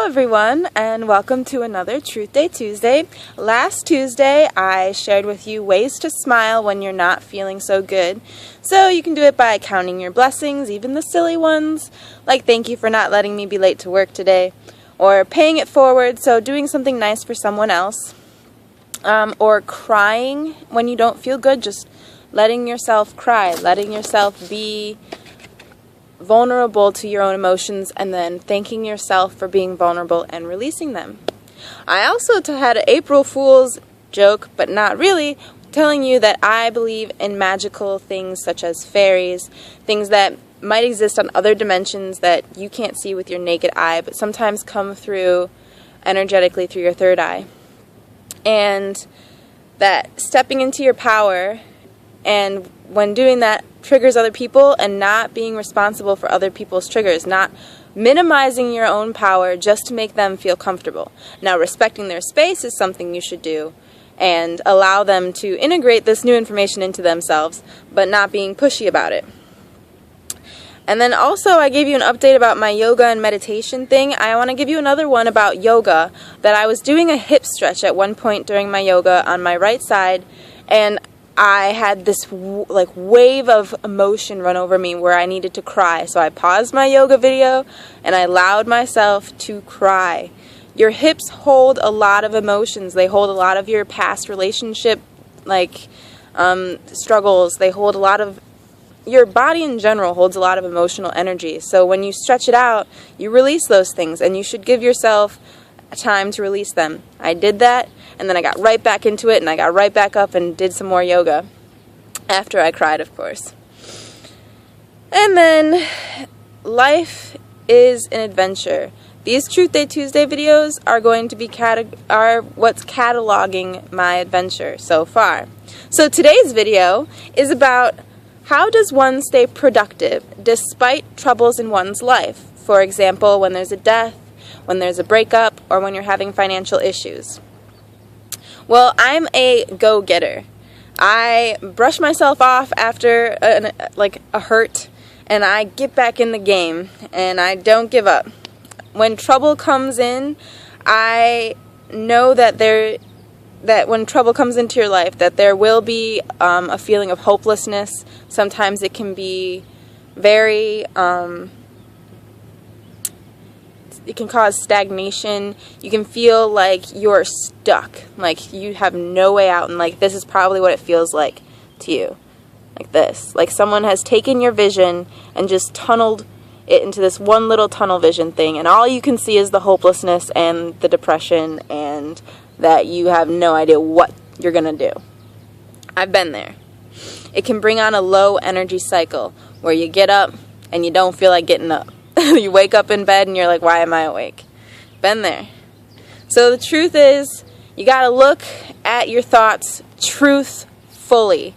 Hello everyone, and welcome to another Truth Day Tuesday. Last Tuesday I shared with you ways to smile when you're not feeling so good. So you can do it by counting your blessings, even the silly ones, like thank you for not letting me be late to work today, or paying it forward, so doing something nice for someone else, or crying when you don't feel good, just letting yourself cry, letting yourself be vulnerable to your own emotions, and then thanking yourself for being vulnerable and releasing them. I also had an April Fool's joke, but not really, telling you that I believe in magical things such as fairies, things that might exist on other dimensions that you can't see with your naked eye, but sometimes come through energetically through your third eye. And that stepping into your power, and when doing that, triggers other people, and not being responsible for other people's triggers, not minimizing your own power just to make them feel comfortable. Now, respecting their space is something you should do and allow them to integrate this new information into themselves, but not being pushy about it. And then also I gave you an update about my yoga and meditation thing. I want to give you another one about yoga, that I was doing a hip stretch at one point during my yoga on my right side, and I had this wave of emotion run over me where I needed to cry. So I paused my yoga video and I allowed myself to cry. Your hips hold a lot of emotions. They hold a lot of your past relationship struggles. They hold a lot of, your body in general holds a lot of emotional energy. So when you stretch it out, you release those things, and you should give yourself time to release them. I did that, and then I got right back into it, and I got right back up and did some more yoga after I cried, of course. And then life is an adventure. These Truth Day Tuesday videos are going to be what's cataloging my adventure so far. So today's video is about how does one stay productive despite troubles in one's life. For example, when there's a death, when there's a breakup, or when you're having financial issues. Well, I'm a go-getter. I brush myself off after a hurt, and I get back in the game, and I don't give up. When trouble comes in, I know that when trouble comes into your life, that there will be a feeling of hopelessness. Sometimes it can be very it can cause stagnation. You can feel like you're stuck, like you have no way out, and like this is probably what it feels like to you. Like this. Like someone has taken your vision and just tunneled it into this one little tunnel vision thing, and all you can see is the hopelessness and the depression, and that you have no idea what you're gonna do. I've been there. It can bring on a low energy cycle where you get up and you don't feel like getting up. You wake up in bed and you're like, why am I awake? Been there. So the truth is, you gotta look at your thoughts truthfully,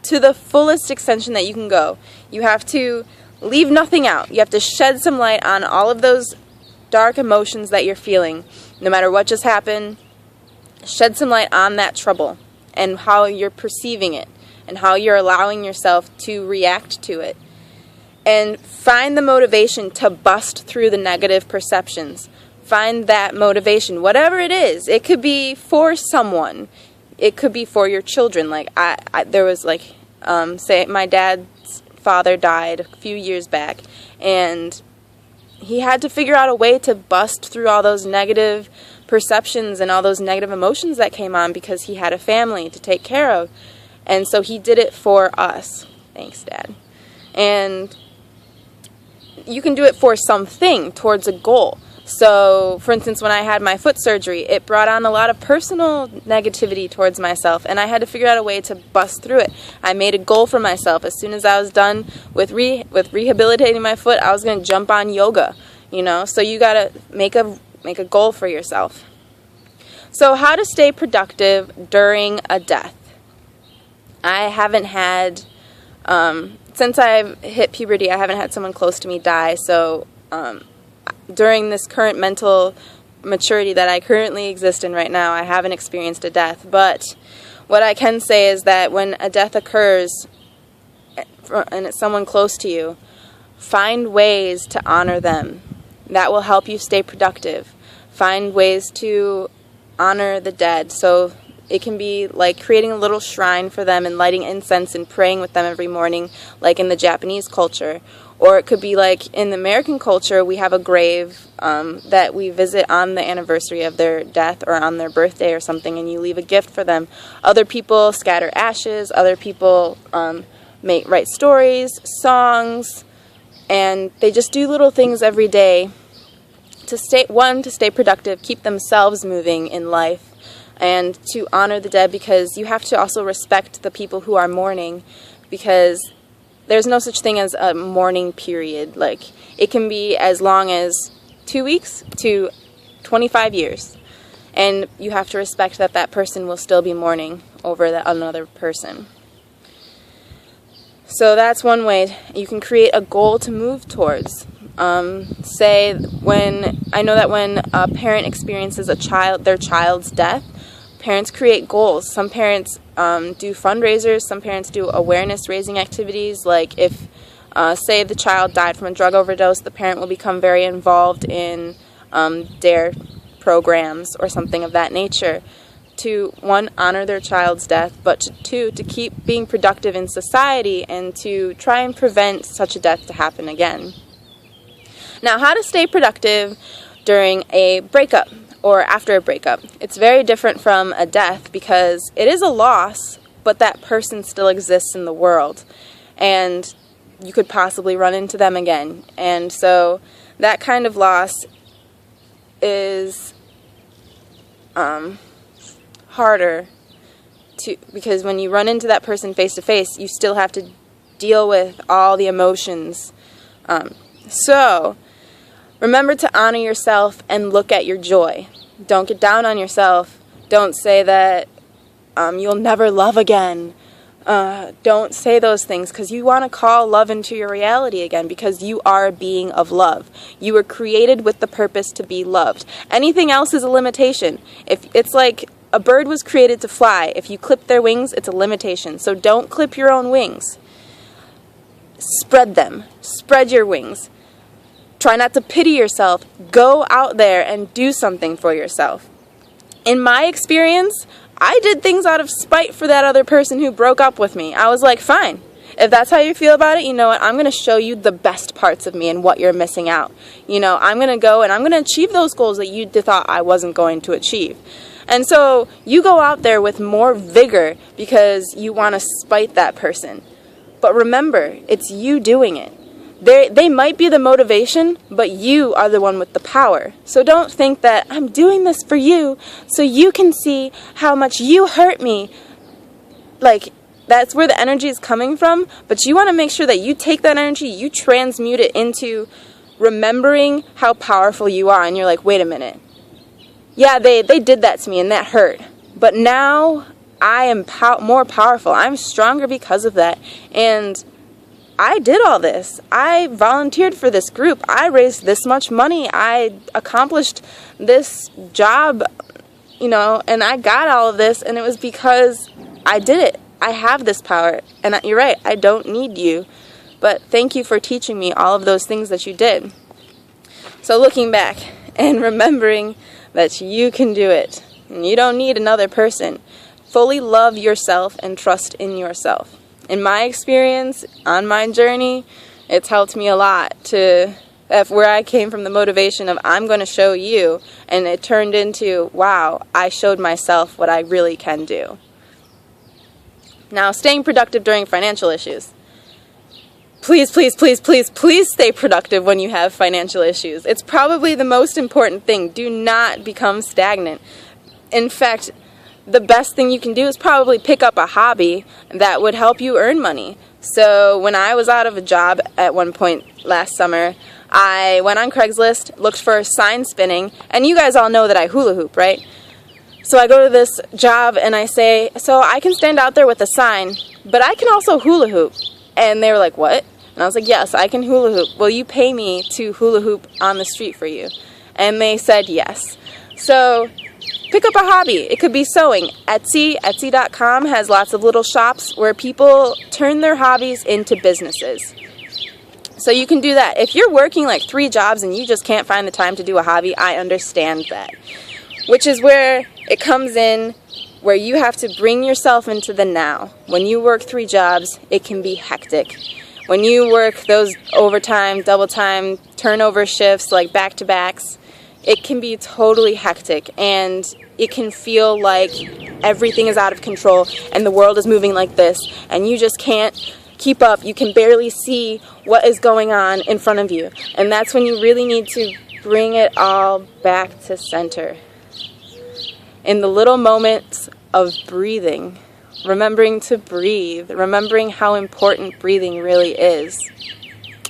to the fullest extension that you can go. You have to leave nothing out. You have to shed some light on all of those dark emotions that you're feeling. No matter what just happened, shed some light on that trouble and how you're perceiving it and how you're allowing yourself to react to it. And find the motivation to bust through the negative perceptions. Find that motivation, whatever it is. It could be for someone. It could be for your children. Like there was say my dad's father died a few years back, and he had to figure out a way to bust through all those negative perceptions and all those negative emotions that came on, because he had a family to take care of. And so he did it for us. Thanks, Dad. And you can do it for something, towards a goal. So, for instance, when I had my foot surgery, it brought on a lot of personal negativity towards myself, and I had to figure out a way to bust through it. I made a goal for myself. As soon as I was done with rehabilitating my foot, I was going to jump on yoga, So you got to make a goal for yourself. So how to stay productive during a death. I haven't had since I've hit puberty, I haven't had someone close to me die, so during this current mental maturity that I currently exist in right now, I haven't experienced a death. But what I can say is that when a death occurs and it's someone close to you, find ways to honor them. That will help you stay productive. Find ways to honor the dead. So it can be like creating a little shrine for them and lighting incense and praying with them every morning, like in the Japanese culture. Or it could be like in the American culture, we have a grave that we visit on the anniversary of their death or on their birthday or something, and you leave a gift for them. Other people scatter ashes. Other people write stories, songs, and they just do little things every day to stay productive, keep themselves moving in life, and to honor the dead, because you have to also respect the people who are mourning, because there's no such thing as a mourning period. Like, it can be as long as 2 weeks to 25 years. And you have to respect that that person will still be mourning over another person. So that's one way. You can create a goal to move towards. Say, I know that when a parent experiences their child's death, parents create goals. Some parents do fundraisers. Some parents do awareness-raising activities. Like if, say, the child died from a drug overdose, the parent will become very involved in DARE programs or something of that nature to, one, honor their child's death, but two, to keep being productive in society and to try and prevent such a death to happen again. Now, how to stay productive during a breakup or after a breakup. It's very different from a death because it is a loss, but that person still exists in the world, and you could possibly run into them again. And so that kind of loss is harder because when you run into that person face to face, you still have to deal with all the emotions. So remember to honor yourself and look at your joy. Don't get down on yourself. Don't say that you'll never love again. Don't say those things, because you want to call love into your reality again, because you are a being of love. You were created with the purpose to be loved. Anything else is a limitation. If it's like a bird was created to fly. If you clip their wings, it's a limitation. So don't clip your own wings. Spread them. Spread your wings. Try not to pity yourself. Go out there and do something for yourself. In my experience, I did things out of spite for that other person who broke up with me. I was like, fine. If that's how you feel about it, you know what? I'm going to show you the best parts of me and what you're missing out. You know, I'm going to go and I'm going to achieve those goals that you thought I wasn't going to achieve. And so you go out there with more vigor because you want to spite that person. But remember, it's you doing it. They might be the motivation, but you are the one with the power. So don't think that I'm doing this for you so you can see how much you hurt me. Like, that's where the energy is coming from, but you want to make sure that you take that energy, you transmute it into remembering how powerful you are. And you're like, wait a minute. Yeah, they did that to me and that hurt. But now I am more powerful. I'm stronger because of that. And I did all this. I volunteered for this group. I raised this much money. I accomplished this job, you know, and I got all of this, and it was because I did it. I have this power. And you're right, I don't need you. But thank you for teaching me all of those things that you did. So looking back and remembering that you can do it. And you don't need another person. Fully love yourself and trust in yourself. In my experience, on my journey, it's helped me a lot where I came from the motivation of I'm going to show you, and it turned into, wow, I showed myself what I really can do. Now, staying productive during financial issues. Please, please, please, please, please stay productive when you have financial issues. It's probably the most important thing. Do not become stagnant. In fact, the best thing you can do is probably pick up a hobby that would help you earn money. So when I was out of a job at one point last summer, I went on Craigslist, looked for sign spinning, and you guys all know that I hula hoop, right? So I go to this job and I say, so I can stand out there with a sign, but I can also hula hoop. And they were like, what? And I was like, yes, I can hula hoop. Will you pay me to hula hoop on the street for you? And they said yes. So pick up a hobby. It could be sewing. Etsy.com has lots of little shops where people turn their hobbies into businesses. So you can do that. If you're working like 3 jobs and you just can't find the time to do a hobby, I understand that. Which is where it comes in, where you have to bring yourself into the now. When you work 3 jobs, it can be hectic. When you work those overtime, double time, turnover shifts like back-to-backs, it can be totally hectic, and it can feel like everything is out of control and the world is moving like this and you just can't keep up. You can barely see what is going on in front of you, and that's when you really need to bring it all back to center. In the little moments of breathing, remembering to breathe, remembering how important breathing really is.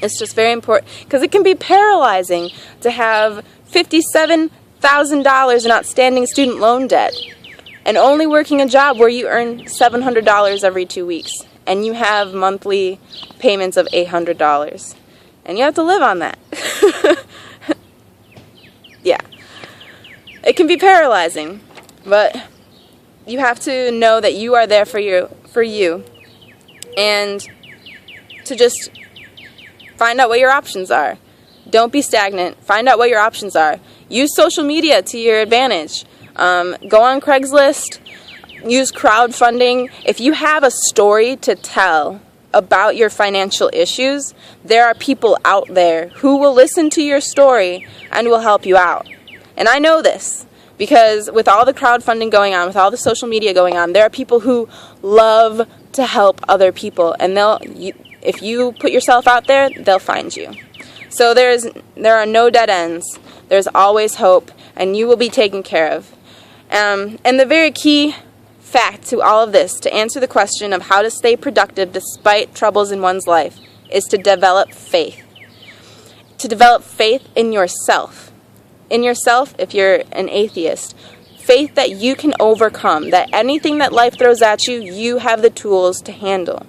It's just very important, because it can be paralyzing to have $57,000 in outstanding student loan debt and only working a job where you earn $700 every 2 weeks and you have monthly payments of $800 and you have to live on that. Yeah. It can be paralyzing, but you have to know that you are there for you and to just find out what your options are. Don't be stagnant. Find out what your options are. Use social media to your advantage. Go on Craigslist. Use crowdfunding. If you have a story to tell about your financial issues, there are people out there who will listen to your story and will help you out. And I know this because with all the crowdfunding going on, with all the social media going on, there are people who love to help other people, and if you put yourself out there, they'll find you. So there are no dead ends. There's always hope, and you will be taken care of. And the very key fact to all of this, to answer the question of how to stay productive despite troubles in one's life, is to develop faith. To develop faith in yourself. In yourself, if you're an atheist. Faith that you can overcome, that anything that life throws at you, you have the tools to handle.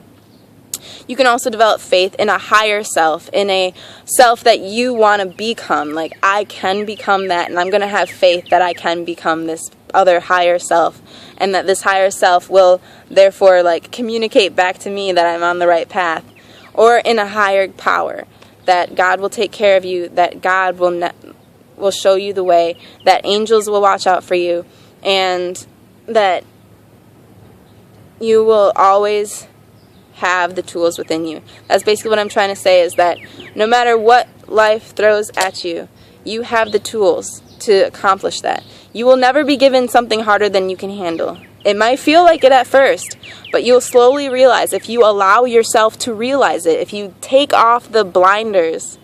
You can also develop faith in a higher self, in a self that you want to become. Like, I can become that, and I'm going to have faith that I can become this other higher self, and that this higher self will therefore communicate back to me that I'm on the right path. Or in a higher power, that God will take care of you, that God will show you the way, that angels will watch out for you, and that you will always have the tools within you. That's basically what I'm trying to say, is that no matter what life throws at you, you have the tools to accomplish that. You will never be given something harder than you can handle. It might feel like it at first, but you'll slowly realize, if you allow yourself to realize it, if you take off the blinders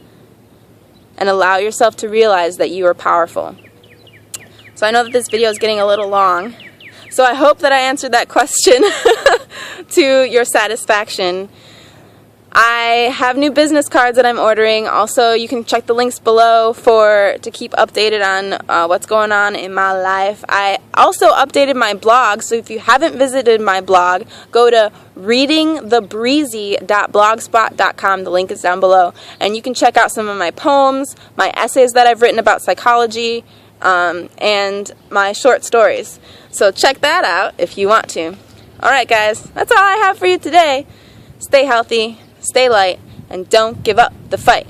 and allow yourself to realize that you are powerful. So I know that this video is getting a little long, so I hope that I answered that question to your satisfaction. I have new business cards that I'm ordering. Also, you can check the links below to keep updated on what's going on in my life. I also updated my blog, so if you haven't visited my blog, go to readingthebreezy.blogspot.com. The link is down below, and you can check out some of my poems, my essays that I've written about psychology, and my short stories. So check that out if you want to. Alright guys, that's all I have for you today. Stay healthy, stay light, and don't give up the fight.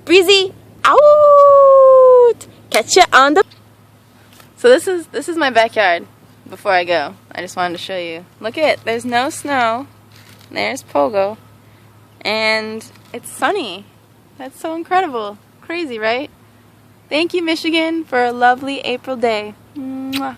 Breezy out! Catch ya on the... So this is my backyard before I go. I just wanted to show you. Look at it, there's no snow. There's Pogo. And it's sunny. That's so incredible. Crazy, right? Thank you, Michigan, for a lovely April day. Mwah.